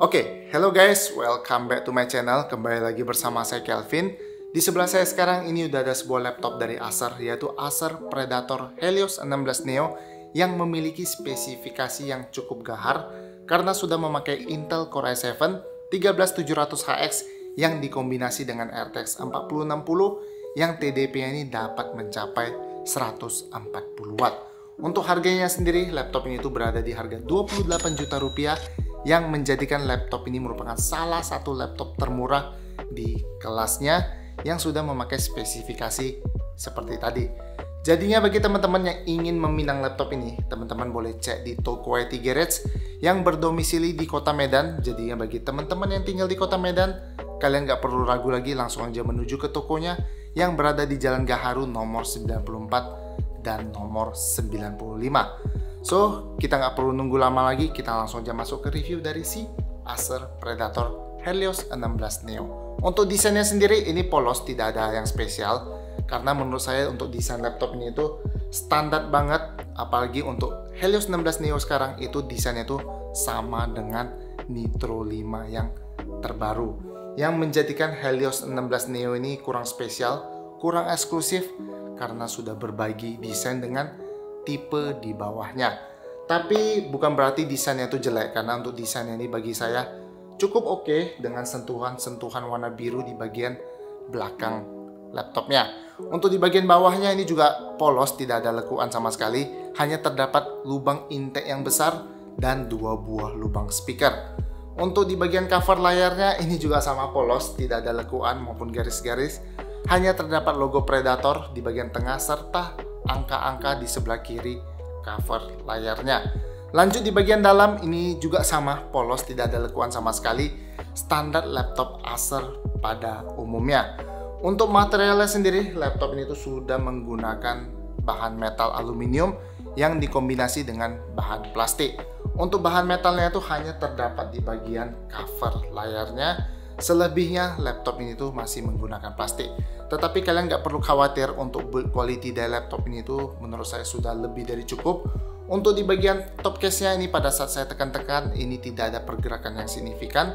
Hello guys, welcome back to my channel. Kembali lagi bersama saya Kelvin. Di sebelah saya sekarang ini udah ada sebuah laptop dari Acer, yaitu Acer Predator Helios 16 Neo yang memiliki spesifikasi yang cukup gahar karena sudah memakai Intel Core i7 13700HX yang dikombinasi dengan RTX 4060 yang TDP-nya ini dapat mencapai 140 watt. Untuk harganya sendiri, laptop ini tuh berada di harga 28 juta rupiah yang menjadikan laptop ini merupakan salah satu laptop termurah di kelasnya yang sudah memakai spesifikasi seperti tadi. Jadinya bagi teman-teman yang ingin meminang laptop ini, teman-teman boleh cek di toko IT Garage yang berdomisili di Kota Medan. Jadinya bagi teman-teman yang tinggal di Kota Medan, kalian nggak perlu ragu lagi, langsung aja menuju ke tokonya yang berada di Jalan Gaharu nomor 94 dan nomor 95. So, kita nggak perlu nunggu lama lagi, kita langsung aja masuk ke review dari si Acer Predator Helios 16 Neo. Untuk desainnya sendiri, ini polos, tidak ada yang spesial. Karena menurut saya untuk desain laptop ini itu standar banget. Apalagi untuk Helios 16 Neo sekarang itu desainnya itu sama dengan Nitro 5 yang terbaru. Yang menjadikan Helios 16 Neo ini kurang spesial, kurang eksklusif, karena sudah berbagi desain dengan tipe di bawahnya. Tapi bukan berarti desainnya itu jelek, karena untuk desainnya ini bagi saya cukup oke dengan sentuhan-sentuhan warna biru di bagian belakang laptopnya. Untuk di bagian bawahnya ini juga polos, tidak ada lekuan sama sekali, hanya terdapat lubang intake yang besar dan 2 buah lubang speaker. Untuk di bagian cover layarnya ini juga sama polos, tidak ada lekuan maupun garis-garis, hanya terdapat logo Predator di bagian tengah serta angka-angka di sebelah kiri cover layarnya. Lanjut di bagian dalam ini juga sama polos, tidak ada lekuan sama sekali, standar laptop Acer pada umumnya. Untuk materialnya sendiri, laptop ini tuh sudah menggunakan bahan metal aluminium yang dikombinasi dengan bahan plastik. Untuk bahan metalnya itu hanya terdapat di bagian cover layarnya, selebihnya laptop ini tuh masih menggunakan plastik. Tetapi kalian nggak perlu khawatir, untuk build quality dari laptop ini tuh menurut saya sudah lebih dari cukup. Untuk di bagian top case-nya ini pada saat saya tekan-tekan ini tidak ada pergerakan yang signifikan.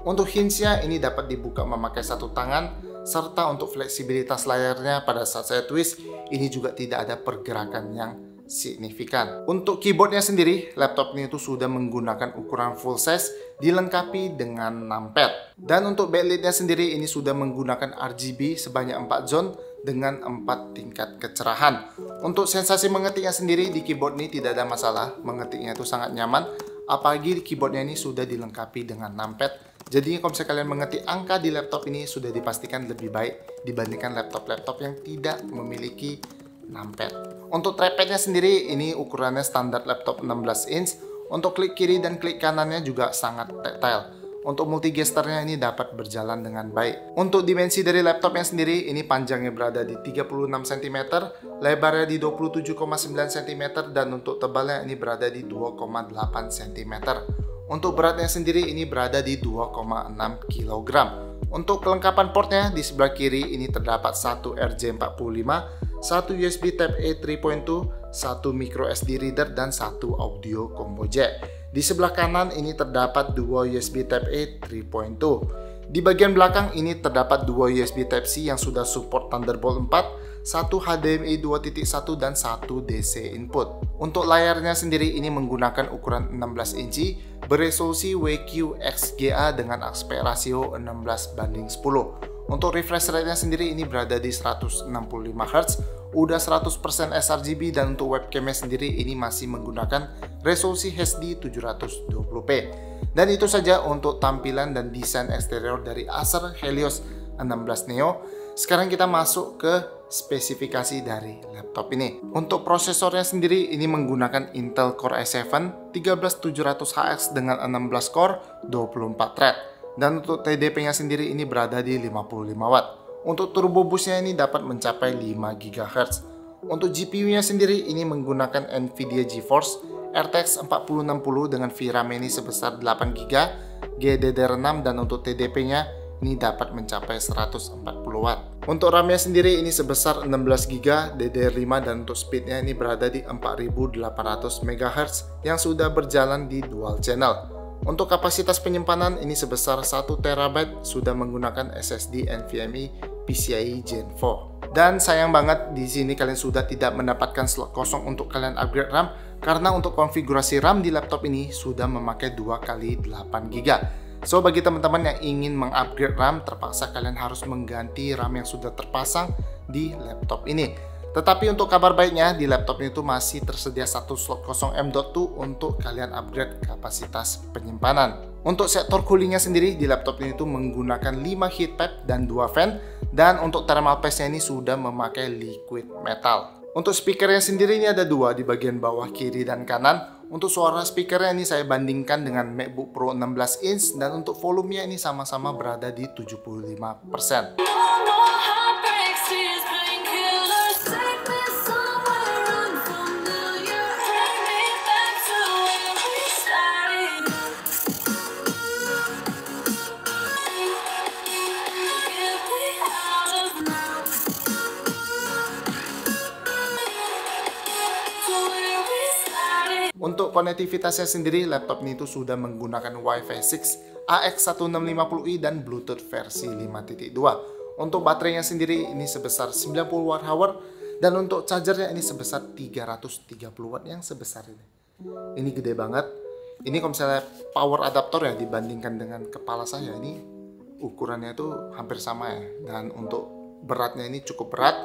Untuk hinge-nya ini dapat dibuka memakai satu tangan, serta untuk fleksibilitas layarnya pada saat saya twist ini juga tidak ada pergerakan yang signifikan. Untuk keyboardnya sendiri, laptop ini tuh sudah menggunakan ukuran full size dilengkapi dengan numpad. Dan untuk backlightnya sendiri ini sudah menggunakan RGB sebanyak 4 zone dengan 4 tingkat kecerahan. Untuk sensasi mengetiknya sendiri di keyboard ini tidak ada masalah, mengetiknya itu sangat nyaman. Apalagi di keyboardnya ini sudah dilengkapi dengan numpad. Jadi kalau misalnya kalian mengetik angka di laptop ini sudah dipastikan lebih baik dibandingkan laptop-laptop yang tidak memiliki numpad. Untuk trackpadnya sendiri ini ukurannya standar laptop 16 inch. Untuk klik kiri dan klik kanannya juga sangat tactile. Untuk multigesturnya ini dapat berjalan dengan baik. Untuk dimensi dari laptopnya sendiri ini panjangnya berada di 36 cm, lebarnya di 27,9 cm, dan untuk tebalnya ini berada di 2,8 cm. Untuk beratnya sendiri ini berada di 2,6 kg. Untuk kelengkapan portnya di sebelah kiri ini terdapat satu RJ45, satu USB Type-A 3.2, satu micro SD reader, dan satu audio combo jack. Di sebelah kanan ini terdapat dua USB Type-A 3.2. Di bagian belakang ini terdapat dua USB Type-C yang sudah support Thunderbolt 4, satu HDMI 2.1, dan satu DC input. Untuk layarnya sendiri ini menggunakan ukuran 16 inci beresolusi WQXGA dengan aspek rasio 16:10. Untuk refresh rate-nya sendiri ini berada di 165 Hz, udah 100% sRGB, dan untuk webcam-nya sendiri ini masih menggunakan resolusi HD 720p. Dan itu saja untuk tampilan dan desain eksterior dari Acer Helios 16 Neo. Sekarang kita masuk ke spesifikasi dari laptop ini. Untuk prosesornya sendiri ini menggunakan Intel Core i7 13700HX dengan 16 core, 24 thread. Dan untuk TDP-nya sendiri ini berada di 55 watt. Untuk turbo boost-nya ini dapat mencapai 5 GHz. Untuk GPU-nya sendiri ini menggunakan Nvidia GeForce RTX 4060 dengan VRAM ini sebesar 8 GB, GDDR6, dan untuk TDP-nya ini dapat mencapai 140 watt. Untuk RAM-nya sendiri ini sebesar 16 GB DDR5, dan untuk speed-nya ini berada di 4800 MHz yang sudah berjalan di dual channel. Untuk kapasitas penyimpanan ini sebesar 1 TB sudah menggunakan SSD NVMe PCIe Gen 4. Dan sayang banget di sini kalian sudah tidak mendapatkan slot kosong untuk kalian upgrade RAM karena untuk konfigurasi RAM di laptop ini sudah memakai 2x8GB. So bagi teman-teman yang ingin mengupgrade RAM, terpaksa kalian harus mengganti RAM yang sudah terpasang di laptop ini. Tetapi untuk kabar baiknya, di laptop ini tuh masih tersedia satu slot kosong M.2 untuk kalian upgrade kapasitas penyimpanan. Untuk sektor coolingnya sendiri, di laptop ini tuh menggunakan 5 heat pipe dan 2 fan. Dan untuk thermal paste-nya ini sudah memakai liquid metal. Untuk speakernya sendiri ini ada 2 di bagian bawah kiri dan kanan. Untuk suara speakernya ini saya bandingkan dengan MacBook Pro 16 inch. Dan untuk volumenya ini sama-sama berada di 75%. Untuk konektivitasnya sendiri, laptop ini tuh sudah menggunakan Wi-Fi 6, AX1650i dan Bluetooth versi 5.2. Untuk baterainya sendiri ini sebesar 90 Wh dan untuk chargernya ini sebesar 330 Watt yang sebesar ini. Ini gede banget. Ini kalau misalnya power adaptor ya dibandingkan dengan kepala saya, ini ukurannya itu hampir sama ya. Dan untuk beratnya ini cukup berat.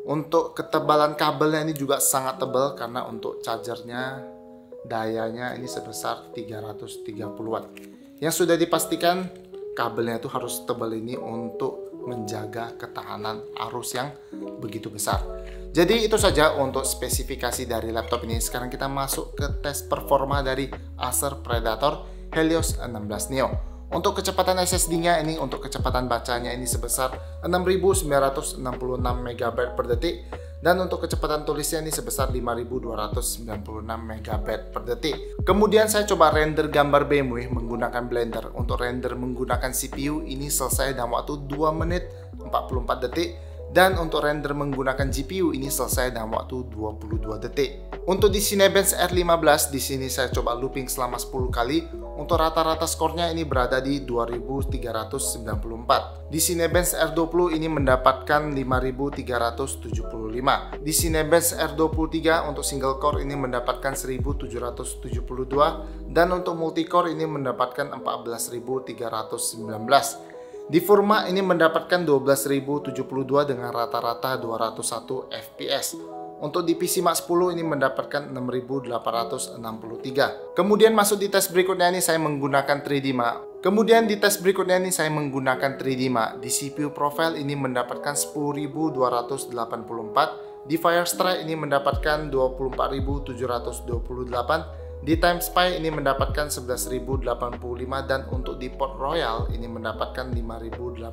Untuk ketebalan kabelnya ini juga sangat tebal karena untuk chargernya dayanya ini sebesar 330 Watt. Yang sudah dipastikan kabelnya itu harus tebal ini untuk menjaga ketahanan arus yang begitu besar. Jadi itu saja untuk spesifikasi dari laptop ini. Sekarang kita masuk ke tes performa dari Acer Predator Helios 16 Neo. Untuk kecepatan SSD-nya ini, untuk kecepatan bacanya ini sebesar 6966 MB per detik. Dan untuk kecepatan tulisnya ini sebesar 5296 MB per detik. Kemudian saya coba render gambar BMW menggunakan Blender. Untuk render menggunakan CPU ini selesai dalam waktu 2 menit 44 detik. Dan untuk render menggunakan GPU ini selesai dalam waktu 22 detik. Untuk di Cinebench R15 di sini saya coba looping selama 10 kali. Untuk rata-rata skornya ini berada di 2394. Di Cinebench R20 ini mendapatkan 5375. Di Cinebench R23 untuk single core ini mendapatkan 1772 dan untuk multicore ini mendapatkan 14319. Di Furma ini mendapatkan 12072 dengan rata-rata 201 fps. Untuk di PC Mark 10 ini mendapatkan 6863. Kemudian masuk di tes berikutnya ini saya menggunakan 3D Mark. Di CPU profile ini mendapatkan 10284. Di Firestrike ini mendapatkan 24728. Di TimeSpy ini mendapatkan 11.085 dan untuk di Port Royal ini mendapatkan 5.896.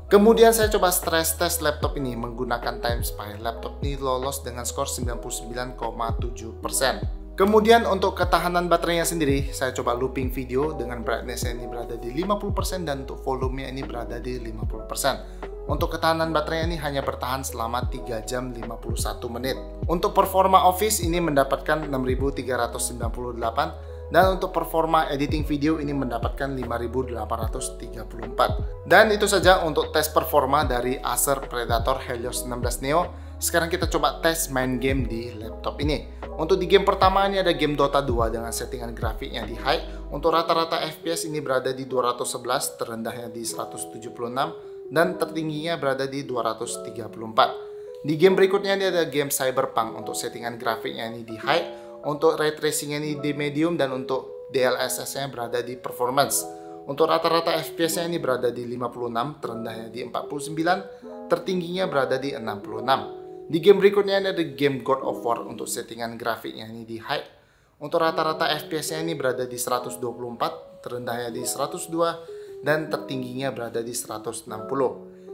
Kemudian saya coba stress test laptop ini menggunakan TimeSpy. Laptop ini lolos dengan skor 99,7%. Kemudian untuk ketahanan baterainya sendiri, saya coba looping video dengan brightness ini berada di 50% dan untuk volumenya ini berada di 50%. Untuk ketahanan baterai ini hanya bertahan selama 3 jam 51 menit. Untuk performa Office ini mendapatkan 6398 dan untuk performa editing video ini mendapatkan 5834. Dan itu saja untuk tes performa dari Acer Predator Helios 16 Neo. Sekarang kita coba tes main game di laptop ini. Untuk di game pertama ini ada game Dota 2 dengan settingan grafiknya di high. Untuk rata-rata FPS ini berada di 211, terendahnya di 176. Dan tertingginya berada di 234. Di game berikutnya ini ada game Cyberpunk. Untuk settingan grafiknya ini di high, untuk ray tracingnya ini di medium, dan untuk DLSS nya berada di performance. Untuk rata-rata FPS nya ini berada di 56, terendahnya di 49, tertingginya berada di 66. Di game berikutnya ini ada game God of War. Untuk settingan grafiknya ini di high, untuk rata-rata FPS nya ini berada di 124, terendahnya di 102, dan tertingginya berada di 160.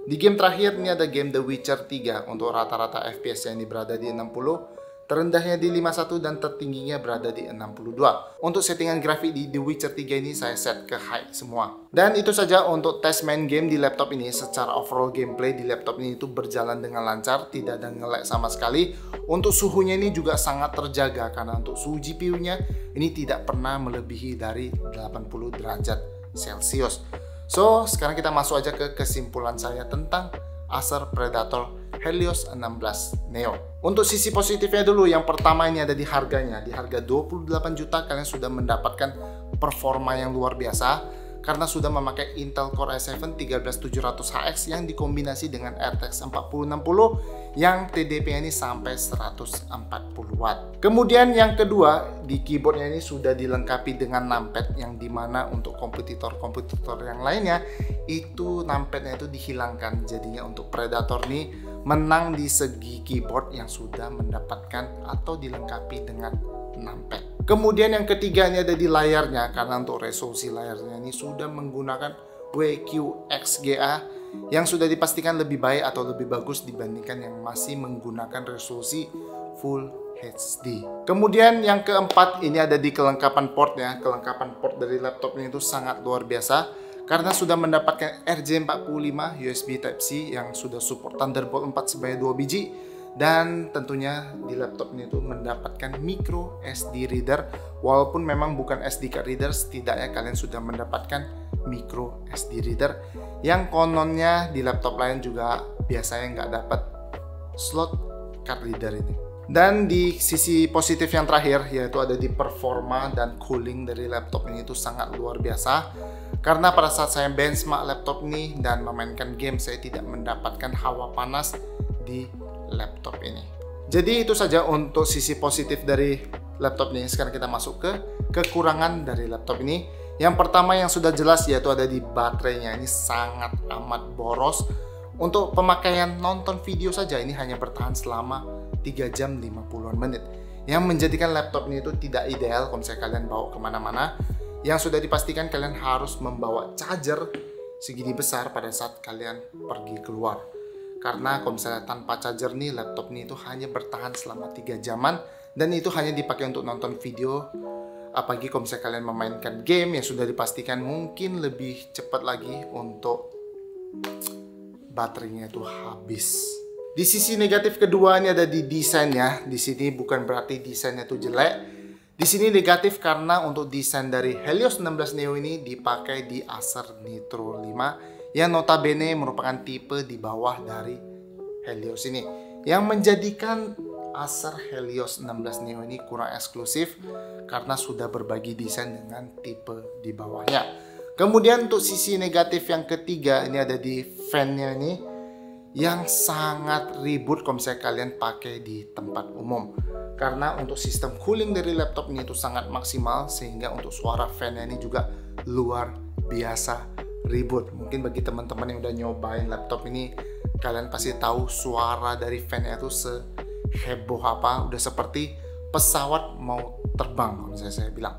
Di game terakhir ini ada game The Witcher 3. Untuk rata-rata FPS yang ini berada di 60, terendahnya di 51 dan tertingginya berada di 62. Untuk settingan grafik di The Witcher 3 ini saya set ke high semua. Dan itu saja untuk tes main game di laptop ini. Secara overall gameplay di laptop ini itu berjalan dengan lancar, tidak ada nge-lag sama sekali. Untuk suhunya ini juga sangat terjaga karena untuk suhu GPU-nya ini tidak pernah melebihi dari 80 derajat Celcius. So, sekarang kita masuk aja ke kesimpulan saya tentang Acer Predator Helios 16 Neo. Untuk sisi positifnya dulu, yang pertama ini ada di harganya. Di harga 28 juta kalian sudah mendapatkan performa yang luar biasa karena sudah memakai Intel Core i7 13700HX yang dikombinasi dengan RTX 4060 yang TDP-nya ini sampai 140 watt. Kemudian yang kedua, di keyboardnya ini sudah dilengkapi dengan numpad yang dimana untuk kompetitor-kompetitor yang lainnya itu numpadnya itu dihilangkan. Jadinya untuk Predator nih menang di segi keyboard yang sudah mendapatkan atau dilengkapi dengan numpad. Kemudian yang ketiga ini ada di layarnya, karena untuk resolusi layarnya ini sudah menggunakan WQXGA yang sudah dipastikan lebih baik atau lebih bagus dibandingkan yang masih menggunakan resolusi Full HD. Kemudian yang keempat ini ada di kelengkapan portnya. Kelengkapan port dari laptop ini itu sangat luar biasa karena sudah mendapatkan RJ45 USB Type-C yang sudah support Thunderbolt 4 sebanyak 2 biji. Dan tentunya di laptop ini tuh mendapatkan micro SD reader. Walaupun memang bukan SD card reader, setidaknya kalian sudah mendapatkan micro SD reader yang kononnya di laptop lain juga biasanya nggak dapat slot card reader ini. Dan di sisi positif yang terakhir yaitu ada di performa dan cooling dari laptop ini itu sangat luar biasa. Karena pada saat saya benchmark laptop ini dan memainkan game, saya tidak mendapatkan hawa panas di laptop ini. Jadi itu saja untuk sisi positif dari laptop ini. Sekarang kita masuk ke kekurangan dari laptop ini. Yang pertama yang sudah jelas yaitu ada di baterainya. Ini sangat amat boros. Untuk pemakaian nonton video saja ini hanya bertahan selama 3 jam 50-an menit. Yang menjadikan laptop ini itu tidak ideal kalau misalnya kalian bawa kemana-mana. Yang sudah dipastikan kalian harus membawa charger segini besar pada saat kalian pergi keluar. Karena kalau misalnya tanpa charger nih, laptop ini itu hanya bertahan selama 3 jaman dan itu hanya dipakai untuk nonton video. Apalagi kalau misalnya kalian memainkan game yang sudah dipastikan mungkin lebih cepat lagi untuk baterainya itu habis. Di sisi negatif kedua ini ada di desainnya. Di sini bukan berarti desainnya itu jelek. Di sini negatif karena untuk desain dari Helios 16 Neo ini dipakai di Acer Nitro 5 yang notabene merupakan tipe di bawah dari Helios ini, yang menjadikan Acer Helios 16 Neo ini kurang eksklusif karena sudah berbagi desain dengan tipe di bawahnya. Kemudian untuk sisi negatif yang ketiga ini ada di fan-nya ini yang sangat ribut kalau misalnya kalian pakai di tempat umum. Karena untuk sistem cooling dari laptop ini itu sangat maksimal sehingga untuk suara fan-nya ini juga luar biasa ribut. Mungkin bagi teman-teman yang udah nyobain laptop ini, kalian pasti tahu suara dari fan-nya itu seheboh apa, udah seperti pesawat mau terbang kalau misalnya saya bilang.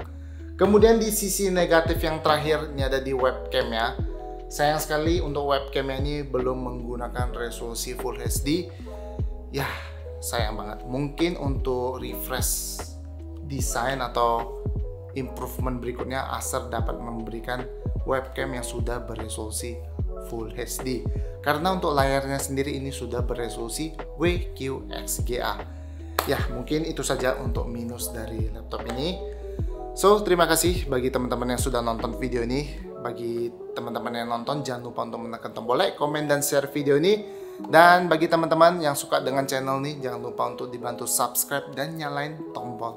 Kemudian di sisi negatif yang terakhir ini ada di webcam-nya. Sayang sekali untuk webcam-nya ini belum menggunakan resolusi Full HD. Ya, sayang banget. Mungkin untuk refresh desain atau improvement berikutnya Acer dapat memberikan webcam yang sudah beresolusi Full HD. Karena untuk layarnya sendiri ini sudah beresolusi WQXGA. Ya, mungkin itu saja untuk minus dari laptop ini. So, terima kasih bagi teman-teman yang sudah nonton video ini. Bagi teman-teman yang nonton, jangan lupa untuk menekan tombol like, komen, dan share video ini. Dan bagi teman-teman yang suka dengan channel ini, jangan lupa untuk dibantu subscribe dan nyalain tombol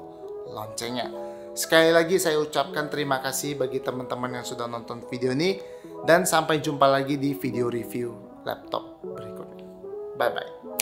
loncengnya. Sekali lagi saya ucapkan terima kasih bagi teman-teman yang sudah nonton video ini. Dan sampai jumpa lagi di video review laptop berikutnya. Bye-bye.